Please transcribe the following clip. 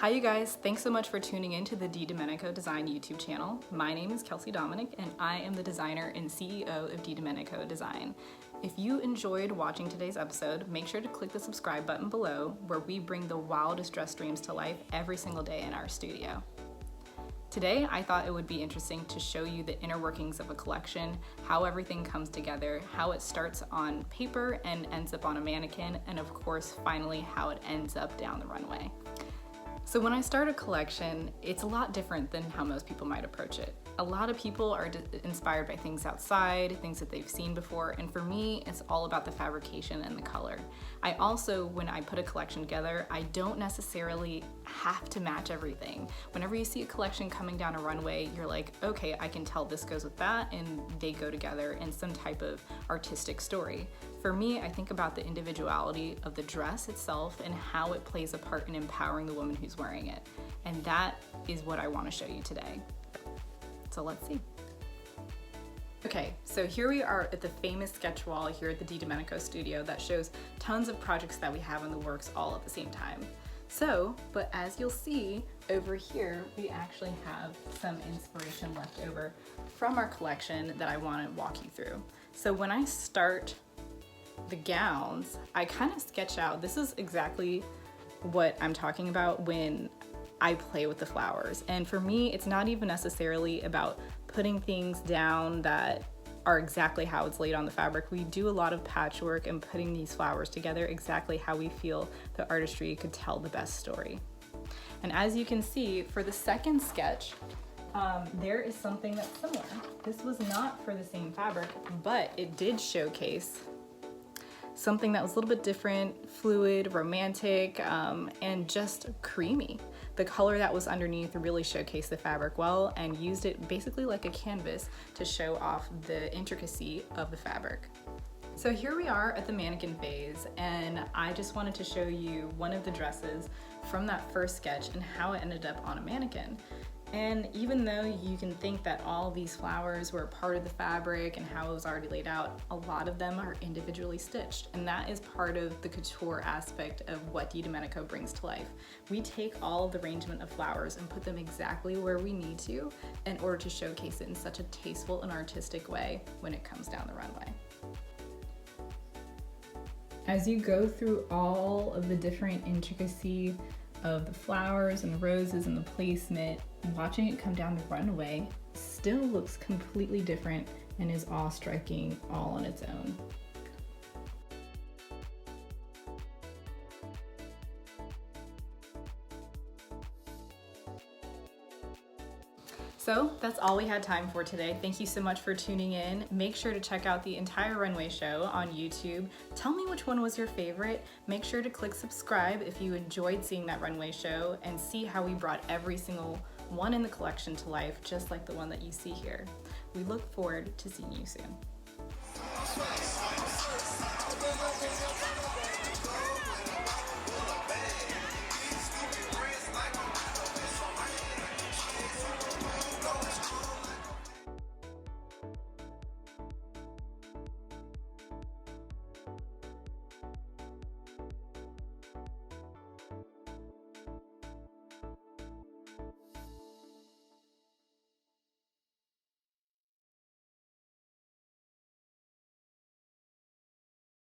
Hi you guys, thanks so much for tuning in to the DiDomenico Design YouTube channel. My name is Kelsey Dominic and I am the designer and CEO of DiDomenico Design. If you enjoyed watching today's episode, make sure to click the subscribe button below where we bring the wildest dress dreams to life every single day in our studio. Today, I thought it would be interesting to show you the inner workings of a collection, how everything comes together, how it starts on paper and ends up on a mannequin, and of course, finally, how it ends up down the runway. So when I start a collection, it's a lot different than how most people might approach it. A lot of people are inspired by things outside, things that they've seen before, and for me, it's all about the fabrication and the color. I also, when I put a collection together, I don't necessarily have to match everything. Whenever you see a collection coming down a runway, you're like, okay, I can tell this goes with that, and they go together in some type of artistic story. For me, I think about the individuality of the dress itself and how it plays a part in empowering the woman who's wearing it. And that is what I want to show you today. So let's see. Okay, so here we are at the famous sketch wall here at the DiDomenico studio that shows tons of projects that we have in the works all at the same time. So, but as you'll see over here, we actually have some inspiration left over from our collection that I want to walk you through. So when I start the gowns, I kind of sketch out, this is exactly what I'm talking about when I play with the flowers. And for me, it's not even necessarily about putting things down that are exactly how it's laid on the fabric. We do a lot of patchwork and putting these flowers together exactly how we feel the artistry could tell the best story. And as you can see, for the second sketch, there is something that's similar. This was not for the same fabric, but it did showcase something that was a little bit different, fluid, romantic, and just creamy. The color that was underneath really showcased the fabric well and used it basically like a canvas to show off the intricacy of the fabric. So here we are at the Mannequin Phase, and I just wanted to show you one of the dresses from that first sketch and how it ended up on a mannequin. And even though you can think that all of these flowers were part of the fabric and how it was already laid out, a lot of them are individually stitched. And that is part of the couture aspect of what DiDomenico brings to life. We take all of the arrangement of flowers and put them exactly where we need to in order to showcase it in such a tasteful and artistic way when it comes down the runway. As you go through all of the different intricacy of the flowers and the roses and the placement, watching it come down the runway still looks completely different and is awe-striking all on its own. So that's all we had time for today. Thank you so much for tuning in. Make sure to check out the entire runway show on YouTube. Tell me which one was your favorite. Make sure to click subscribe if you enjoyed seeing that runway show and see how we brought every single one in the collection to life, just like the one that you see here. We look forward to seeing you soon.